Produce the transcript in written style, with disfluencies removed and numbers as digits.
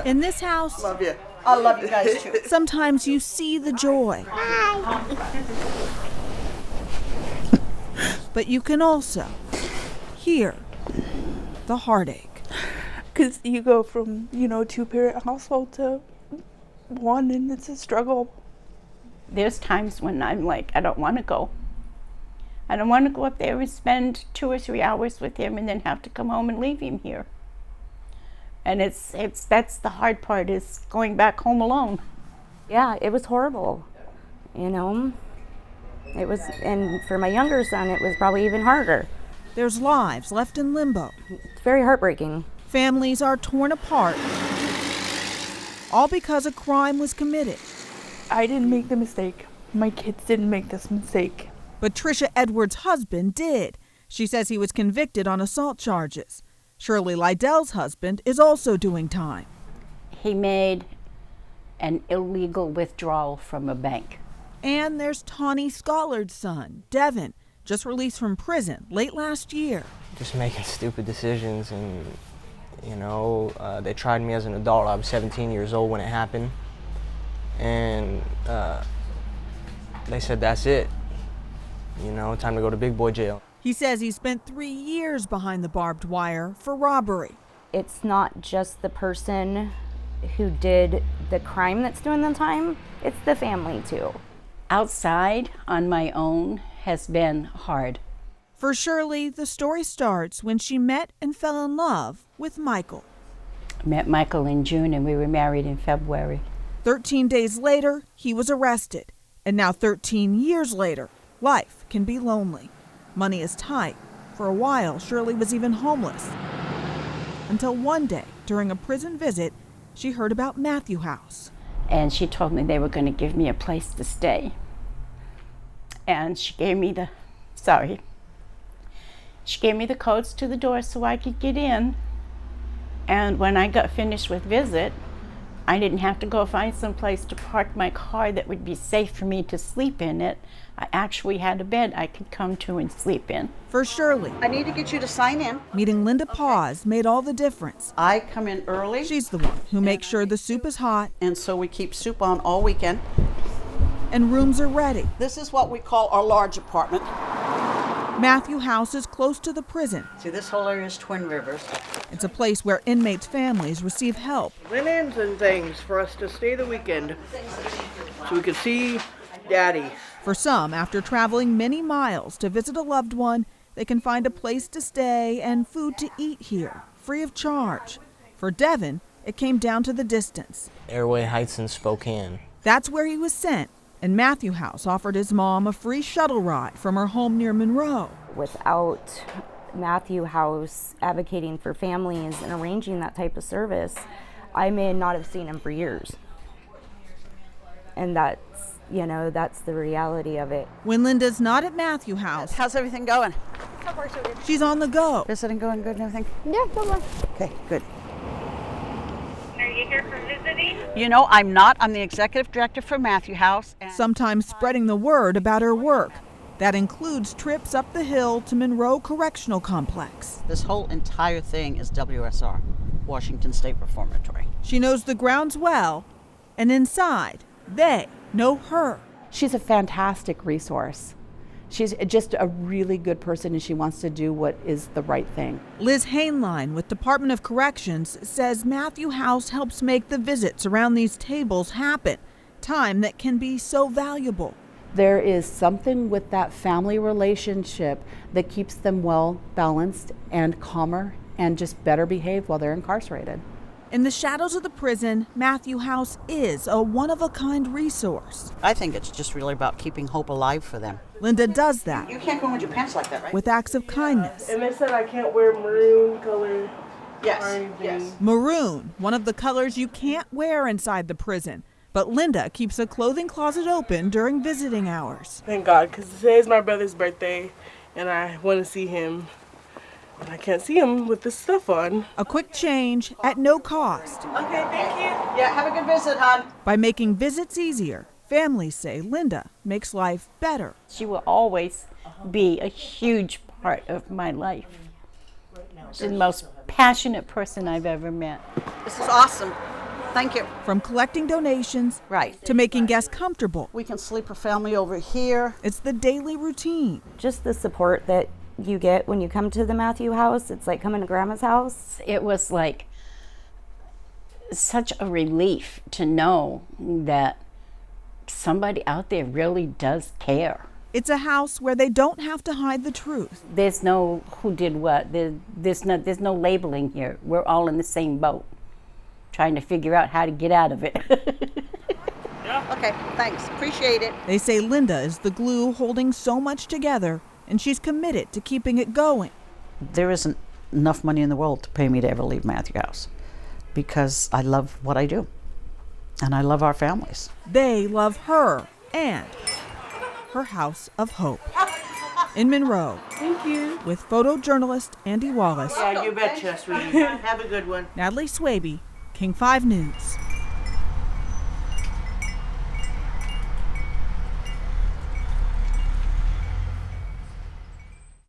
In this house, Love you. I love you guys too. sometimes you see the joy. But you can also hear the heartache. Because you go from, two-parent household to one, and it's a struggle. There's times when I'm like, I don't want to go. I don't want to go up there and spend 2 or 3 hours with him and then have to come home and leave him here. And that's the hard part, is going back home alone. Yeah, it was horrible, It was, and for my younger son, it was probably even harder. There's lives left in limbo. It's very heartbreaking. Families are torn apart, all because a crime was committed. I didn't make the mistake. My kids didn't make this mistake. But Tricia Edwards' husband did. She says he was convicted on assault charges. Shirley Lydell's husband is also doing time. He made an illegal withdrawal from a bank. And there's Tawny Scollard's son, Devin, just released from prison late last year. Just making stupid decisions, and they tried me as an adult. I was 17 years old when it happened, and they said that's it. Time to go to big boy jail. He says he spent 3 years behind the barbed wire for robbery. It's not just the person who did the crime that's doing the time, it's the family too. Outside on my own has been hard. For Shirley, the story starts when she met and fell in love with Michael. I met Michael in June and we were married in February. 13 days later, he was arrested. And now 13 years later, life can be lonely. Money is tight. For a while, Shirley was even homeless. Until one day, during a prison visit, she heard about Matthew House. And she told me they were going to give me a place to stay. And she gave me the codes to the door so I could get in. And when I got finished with visit, I didn't have to go find some place to park my car that would be safe for me to sleep in it. I actually had a bed I could come to and sleep in. For Shirley, I need to get you to sign in. meeting Linda Paz made all the difference. I come in early. She's the one who makes sure the soup is hot And so we keep soup on all weekend. and rooms are ready. This is what we call our large apartment. Matthew House is close to the prison. See, this whole area is Twin Rivers. It's a place where inmates' families receive help. Linens and things for us to stay the weekend so we could see Daddy. For some, after traveling many miles to visit a loved one, they can find a place to stay and food to eat here, free of charge. For Devin, it came down to the distance. Airway Heights in Spokane. That's where he was sent, and Matthew House offered his mom a free shuttle ride from her home near Monroe. Without Matthew House advocating for families and arranging that type of service, I may not have seen him for years. And that's the reality of it. When Linda's not at Matthew House, How's everything going? she's on the go. Visiting going good and everything? Yeah, come on. Okay, good. Are you here for visiting? I'm not. I'm the executive director for Matthew House. Sometimes spreading the word about her work. That includes trips up the hill to Monroe Correctional Complex. This whole entire thing is WSR, Washington State Reformatory. She knows the grounds well, and inside, they know her. She's a fantastic resource. She's just a really good person, and she wants to do what is the right thing. Liz Hainline with Department of Corrections says Matthew House helps make the visits around these tables happen, time that can be so valuable. There is something with that family relationship that keeps them well balanced and calmer and just better behaved while they're incarcerated. In the shadows of the prison, Matthew House is a one-of-a-kind resource. I think it's just really about keeping hope alive for them. Linda does that You can't go with your pants like that, right? with acts of kindness. And they said I can't wear maroon color. Yes. Maroon, one of the colors you can't wear inside the prison. But Linda keeps a clothing closet open during visiting hours. Thank God, because today is my brother's birthday, and I want to see him. And I can't see him with this stuff on. A quick change at no cost. Okay, thank you. Yeah, have a good visit, hon. By making visits easier, families say Linda makes life better. She will always be a huge part of my life. She's the most passionate person I've ever met. This is awesome. Thank you. From collecting donations Right. to making guests comfortable, We can sleep a family over here. it's the daily routine. Just the support that you get when you come to the Matthew house, it's like coming to Grandma's house. It was like such a relief to know that somebody out there really does care. It's a house where they don't have to hide the truth. There's no who did what. There's no labeling here. We're all in the same boat, trying to figure out how to get out of it. Okay, thanks. Appreciate it. They say Linda is the glue holding so much together, and she's committed to keeping it going. There isn't enough money in the world to pay me to ever leave Matthew House because I love what I do and I love our families. They love her and her house of hope. In Monroe, Thank you. with photojournalist Andy Wallace, Yeah, you betcha, sweetie. Have a good one. Natalie Swaby, King 5 News.